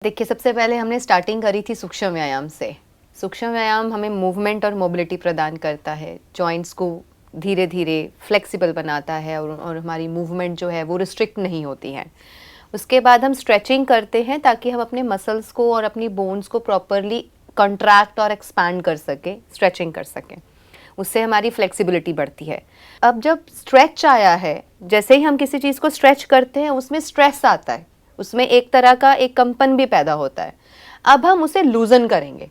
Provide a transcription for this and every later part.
देखिए, सबसे पहले हमने स्टार्टिंग करी थी सूक्ष्म व्यायाम से। सूक्ष्म व्यायाम हमें मूवमेंट और मोबिलिटी प्रदान करता है, जॉइंट्स को धीरे धीरे फ्लेक्सिबल बनाता है और हमारी मूवमेंट जो है वो रिस्ट्रिक्ट नहीं होती है। उसके बाद हम स्ट्रेचिंग करते हैं ताकि हम अपने मसल्स को और अपनी बोन्स को प्रॉपरली कंट्रैक्ट और एक्सपैंड कर सकें, स्ट्रेचिंग कर सकें। उससे हमारी फ्लेक्सिबिलिटी बढ़ती है। अब जब स्ट्रेच आया है, जैसे ही हम किसी चीज़ को स्ट्रेच करते हैं उसमें स्ट्रेस आता है, उसमें एक तरह का एक कंपन भी पैदा होता है। अब हम उसे लूजन करेंगे।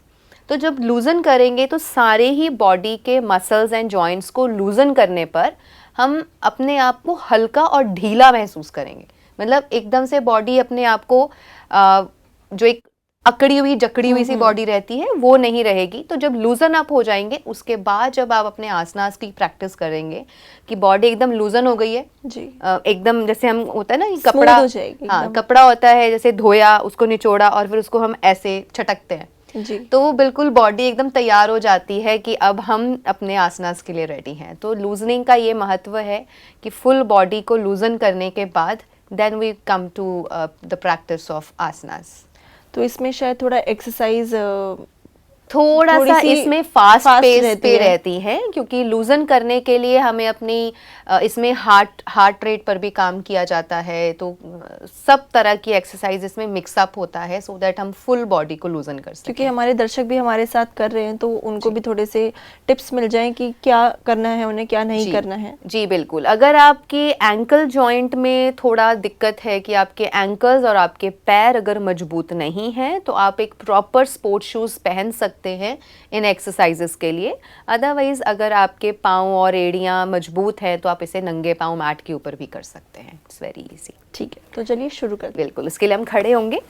तो जब लूजन करेंगे तो सारे ही बॉडी के मसल्स एंड जॉइंट्स को लूजन करने पर हम अपने आप को हल्का और ढीला महसूस करेंगे। मतलब एकदम से बॉडी अपने आप को जो एक अकड़ी हुई जकड़ी हुई सी बॉडी रहती है वो नहीं रहेगी। तो जब लूजन अप हो जाएंगे उसके बाद जब आप अपने आसनास की प्रैक्टिस करेंगे कि बॉडी एकदम लूजन हो गई है जी, एकदम जैसे हम होता है ना कि कपड़ा हो जाएगी, हाँ कपड़ा होता है जैसे धोया उसको निचोड़ा और फिर उसको हम ऐसे छटकते हैं जी, तो वो बिल्कुल बॉडी एकदम तैयार हो जाती है कि अब हम अपने आसनास के लिए रेडी हैं। तो लूजनिंग का ये महत्व है कि फुल बॉडी को लूजन करने के बाद then we come to the practice of asanas. तो इसमें शायद थोड़ा एक्सरसाइज थोड़ा सा इसमें फास्ट पेस पे रहती है क्योंकि लूजन करने के लिए हमें अपनी इसमें हार्ट रेट पर भी काम किया जाता है। तो सब तरह की एक्सरसाइज इसमें मिक्सअप होता है सो दैट हम फुल बॉडी को लूजन कर सकें। क्योंकि हमारे दर्शक भी हमारे साथ कर रहे हैं तो उनको भी थोड़े से टिप्स मिल जाएं कि क्या करना है उन्हें, क्या नहीं करना है। जी बिल्कुल। अगर आपके एंकल जॉइंट में थोड़ा दिक्कत है कि आपके एंकल्स और आपके पैर अगर मजबूत नहीं हैं तो आप एक प्रॉपर स्पोर्ट्स शूज पहन सकते हैं इन एक्सरसाइजेस के लिए। अदरवाइज अगर आपके पाँव और एड़ियाँ मजबूत हैं तो आप इसे नंगे पाँव मैट के ऊपर भी कर सकते हैं। It's very easy. ठीक है, तो चलिए शुरू करते हैं। बिल्कुल, इसके लिए हम खड़े होंगे,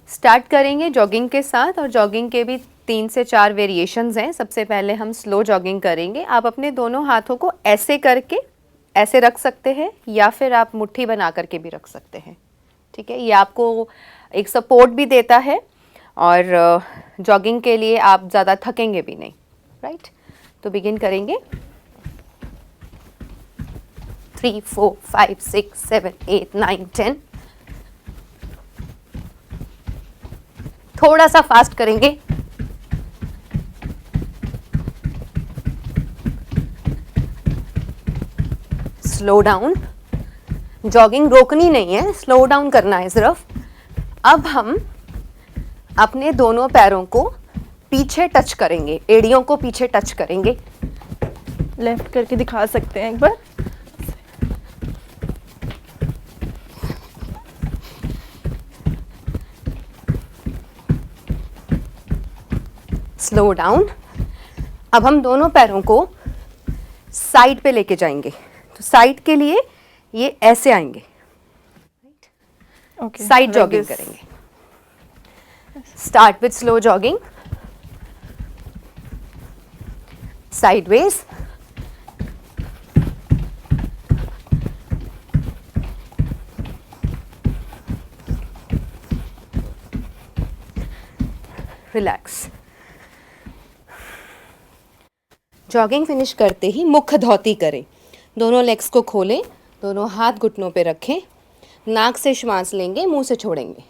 स्टार्ट करेंगे जॉगिंग के साथ। और जॉगिंग के भी 3 से 4 वेरिएशंस हैं। सबसे पहले हम स्लो जॉगिंग करेंगे। आप अपने दोनों हाथों को ऐसे करके ऐसे रख सकते हैं या फिर आप मुट्ठी बना करके भी रख सकते हैं। ठीक है, ये आपको एक सपोर्ट भी देता है और जॉगिंग के लिए आप ज़्यादा थकेंगे भी नहीं। राइट, तो बिगिन करेंगे। 3 4 5 6 7 8 9 10। थोड़ा सा फास्ट करेंगे। Slow down. जॉगिंग रोकनी नहीं है, स्लो डाउन करना है सिर्फ। अब हम अपने दोनों पैरों को पीछे टच करेंगे, एड़ियों को पीछे टच करेंगे। लेफ्ट करके दिखा सकते हैं एक बार। Slow down. अब हम दोनों पैरों को साइड पे लेके जाएंगे। तो साइड के लिए ये ऐसे आएंगे। साइड जॉगिंग करेंगे। Start with slow jogging. Sideways. Relax. Jogging finish करते ही मुख धौती करें। दोनों लेग्स को खोलें, दोनों हाथ घुटनों पे रखें, नाक से श्वास लेंगे, मुंह से छोड़ेंगे।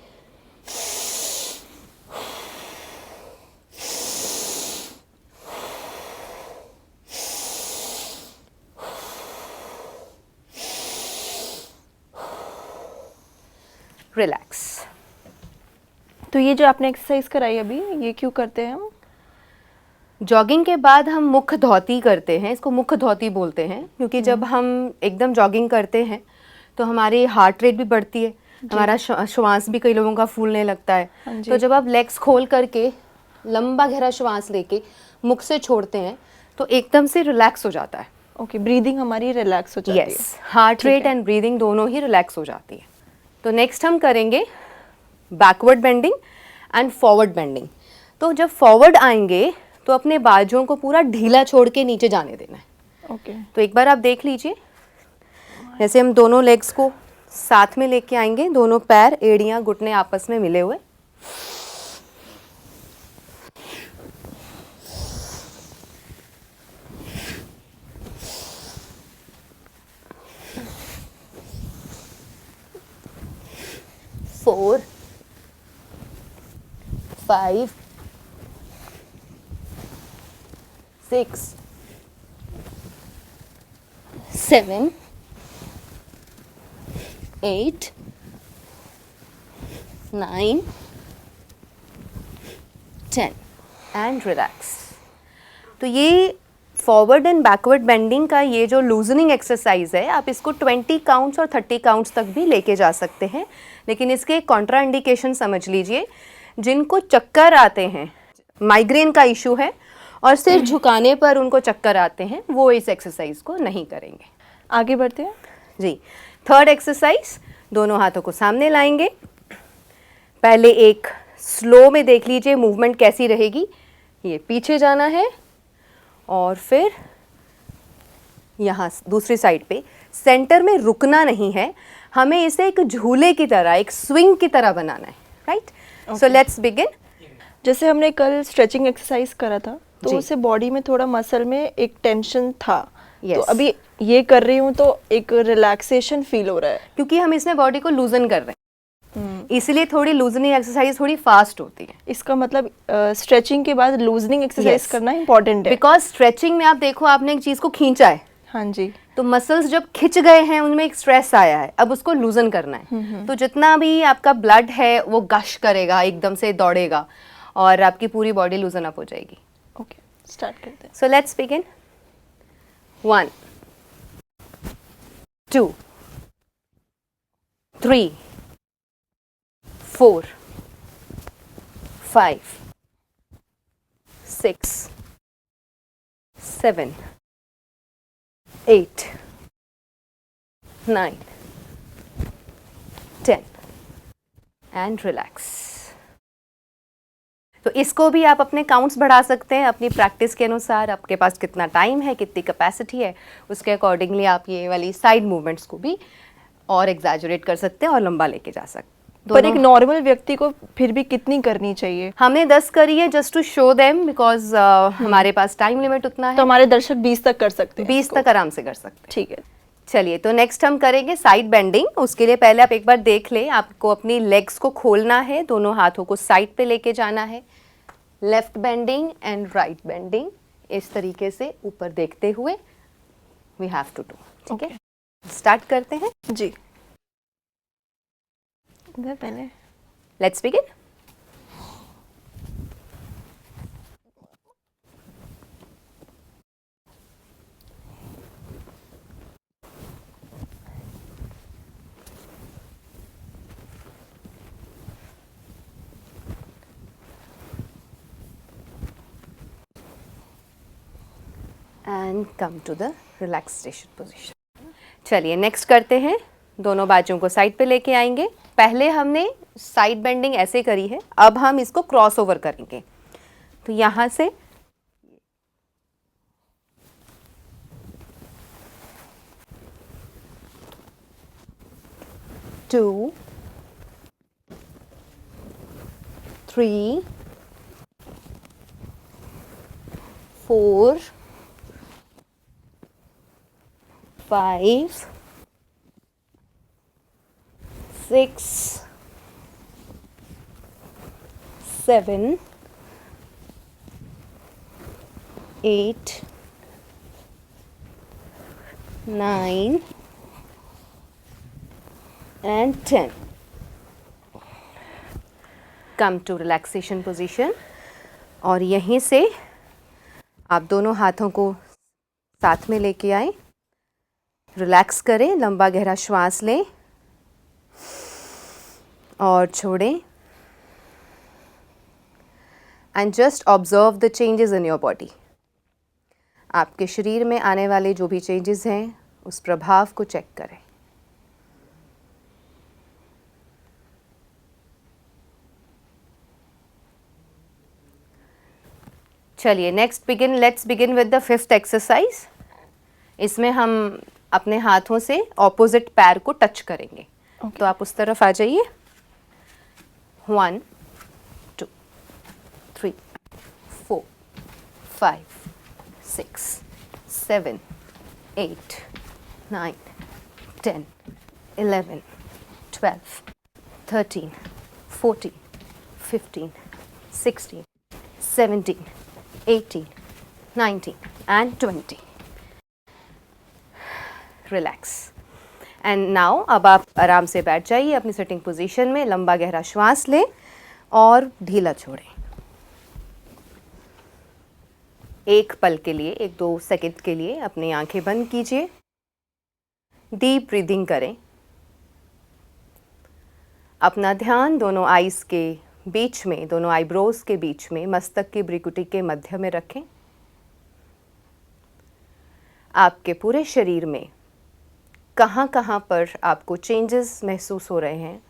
रिलैक्स। तो ये जो आपने एक्सरसाइज कराई अभी, ये क्यों करते हैं हम? जॉगिंग के बाद हम मुख धौती करते हैं। इसको मुख धौती बोलते हैं क्योंकि जब हम एकदम जॉगिंग करते हैं तो हमारी हार्ट रेट भी बढ़ती है, हमारा श्वास भी कई लोगों का फूलने लगता है। तो जब आप लेग्स खोल करके लंबा गहरा श्वास लेके मुख से छोड़ते हैं तो एकदम से रिलैक्स हो जाता है। ओके, ब्रीदिंग हमारी रिलैक्स हो जाती है। Yes, heart rate and breathing दोनों ही रिलैक्स हो जाती है। तो नेक्स्ट हम करेंगे backward bending and forward bending. तो जब फॉरवर्ड आएंगे तो अपने बाजुओं को पूरा ढीला छोड़ के नीचे जाने देना है। ओके, तो एक बार आप देख लीजिए, जैसे हम दोनों लेग्स को साथ में लेके आएंगे, दोनों पैर एड़ियां घुटने आपस में मिले हुए। 4 5 6 7 8 9 10 एंड रिलैक्स। तो ये फॉरवर्ड एंड बैकवर्ड बेंडिंग का ये जो लूजनिंग एक्सरसाइज है, आप इसको 20 काउंट्स और 30 काउंट्स तक भी लेके जा सकते हैं, लेकिन इसके एक कॉन्ट्रा इंडिकेशन समझ लीजिए। जिनको चक्कर आते हैं, माइग्रेन का इशू है और सिर झुकाने पर उनको चक्कर आते हैं, वो इस एक्सरसाइज को नहीं करेंगे। आगे बढ़ते हैं जी। थर्ड एक्सरसाइज, दोनों हाथों को सामने लाएंगे। पहले एक स्लो में देख लीजिए मूवमेंट कैसी रहेगी। ये पीछे जाना है और फिर यहाँ दूसरी साइड पे सेंटर में रुकना नहीं है, हमें इसे एक झूले की तरह, एक स्विंग की तरह बनाना है, राइट? So let's begin. जैसे हमने कल स्ट्रेचिंग एक्सरसाइज करा था तो जी। उससे बॉडी में थोड़ा मसल में एक टेंशन था। Yes. तो अभी ये कर रही हूँ तो एक रिलैक्सेशन फील हो रहा है, क्योंकि हम इसमें बॉडी को लूजन कर रहे हैं, इसलिए थोड़ी लूजनिंग एक्सरसाइज थोड़ी फास्ट होती है। इसका मतलब स्ट्रेचिंग के बाद लूजनिंग एक्सरसाइज Yes. करना इम्पोर्टेंट है। बिकॉज स्ट्रेचिंग में आप देखो, आपने एक चीज को खींचा है, हाँ जी। तो मसल्स जब खिंच गए हैं, उनमें एक स्ट्रेस आया है, अब उसको लूजन करना है। तो जितना भी आपका ब्लड है वो गश करेगा, एकदम से दौड़ेगा और आपकी पूरी बॉडी लूजन अप हो जाएगी। ओके, स्टार्ट करते हैं। So let's begin. 1 2 3 4 5 6 7 8 9 10 and relax. तो इसको भी आप अपने काउंट्स बढ़ा सकते हैं अपनी प्रैक्टिस के अनुसार। आपके पास कितना टाइम है, कितनी कैपेसिटी है, उसके अकॉर्डिंगली आप ये वाली साइड मूवमेंट्स को भी और एग्जैजरेट कर सकते हैं और लंबा लेके जा सकते हैं। पर एक नॉर्मल व्यक्ति को फिर भी कितनी करनी चाहिए? हमने 10 करी है just to show them, because हमारे पास टाइम लिमिट उतना तो है। हमारे दर्शक 20 तक कर सकते हैं 20 इसको। तक आराम से कर सकते हैं। ठीक है। चलिए, तो नेक्स्ट हम करेंगे साइड बेंडिंग। उसके लिए पहले आप एक बार देख लें, आपको अपनी लेग्स को खोलना है, दोनों हाथों को साइड पे लेके जाना है। Left bending and right bending, इस तरीके से ऊपर देखते हुए वी हैव टू डू। ठीक है, स्टार्ट करते हैं जी। इधर पहले let's begin. And come to the relaxation position. चलिए नेक्स्ट करते हैं, दोनों बाजुओं को साइड पे लेके आएंगे। पहले हमने साइड बेंडिंग ऐसे करी है, अब हम इसको क्रॉस ओवर करेंगे। तो यहाँ से 2 3 4 5 6 7 8 9 and 10. Come to relaxation position और यहीं से आप दोनों हाथों को साथ में लेके आए, रिलैक्स करें, लंबा गहरा श्वास लें और छोड़ें and just observe the changes in your body. आपके शरीर में आने वाले जो भी चेंजेस हैं उस प्रभाव को चेक करें। चलिए let's begin with the 5th exercise. इसमें हम अपने हाथों से ऑपोजिट पैर को टच करेंगे। तो आप उस तरफ आ जाइए। 1 2 3 4 5 6 7 8 9 10 11 12 13, 14, 15, 16, 17, 18, 19 and 20. रिलैक्स. एंड नाउ अब आप आराम से बैठ जाइए अपनी सिटिंग पोजीशन में. लंबा गहरा श्वास लें और ढीला छोड़ें. एक पल के लिए, 1-2 सेकंड के लिए अपनी आंखें बंद कीजिए. डीप ब्रीदिंग करें. अपना ध्यान दोनों आईज के बीच में, दोनों आईब्रोज के बीच में, मस्तक की भ्रुकुटी के मध्य में रखें. आपके पूरे शरीर में कहाँ कहाँ पर आपको चेंजेस महसूस हो रहे हैं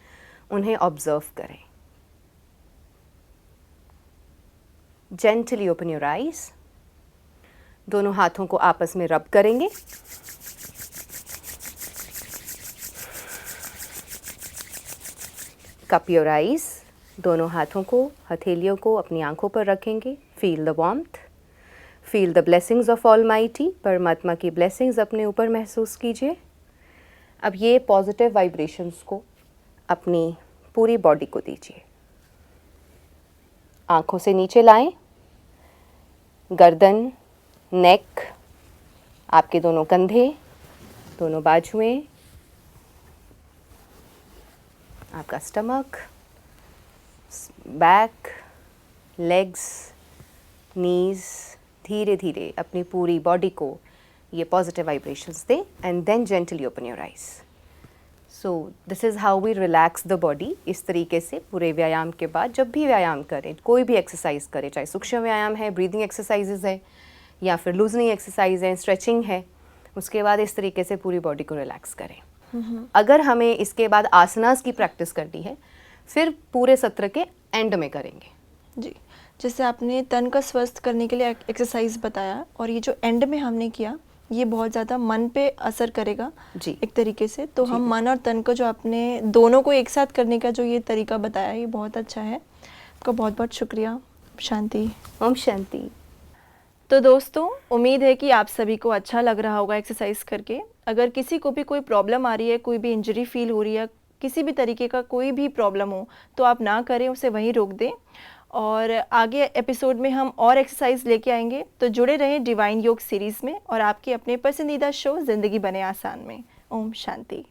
उन्हें ऑब्जर्व करें. Gently open your eyes. दोनों हाथों को आपस में रब करेंगे. Cup your eyes. दोनों हाथों को, हथेलियों को अपनी आंखों पर रखेंगे. Feel the warmth. Feel the blessings of almighty. परमात्मा की ब्लेसिंग्स अपने ऊपर महसूस कीजिए. अब ये पॉजिटिव वाइब्रेशंस को अपनी पूरी बॉडी को दीजिए. आंखों से नीचे लाएं. गर्दन, नेक, आपके दोनों कंधे, दोनों बाजुएं, आपका स्टमक, बैक, लेग्स, नीज. धीरे धीरे अपनी पूरी बॉडी को ये पॉजिटिव वाइब्रेशंस दें and then gently open your eyes. So this is how we relax the body. इस तरीके से पूरे व्यायाम के बाद जब भी व्यायाम करें, कोई भी एक्सरसाइज करें, चाहे सूक्ष्म व्यायाम है, ब्रीदिंग एक्सरसाइजेज है या फिर लूजनिंग एक्सरसाइज है, स्ट्रेचिंग है, उसके बाद इस तरीके से पूरी बॉडी को रिलैक्स करें. अगर हमें इसके बाद आसनास की प्रैक्टिस करनी है, फिर पूरे सत्र के एंड में करेंगे. जी, जैसे आपने तन का स्वस्थ करने के लिए एक्सरसाइज बताया और ये जो एंड में हमने किया ये बहुत ज़्यादा मन पे असर करेगा जी. एक तरीके से. तो हम मन और तन को जो आपने दोनों को एक साथ करने का जो ये तरीका बताया ये बहुत अच्छा है. आपका बहुत बहुत शुक्रिया. शांति. ओम शांति. तो दोस्तों, उम्मीद है कि आप सभी को अच्छा लग रहा होगा एक्सरसाइज करके. अगर किसी को भी कोई प्रॉब्लम आ रही है, कोई भी इंजरी फील हो रही है, किसी भी तरीके का कोई भी प्रॉब्लम हो, तो आप ना करें, उसे वहीं रोक दें. और आगे एपिसोड में हम और एक्सरसाइज लेके आएंगे. तो जुड़े रहें डिवाइन योग सीरीज़ में और आपके अपने पसंदीदा शो ज़िंदगी बने आसान में. ओम शांति.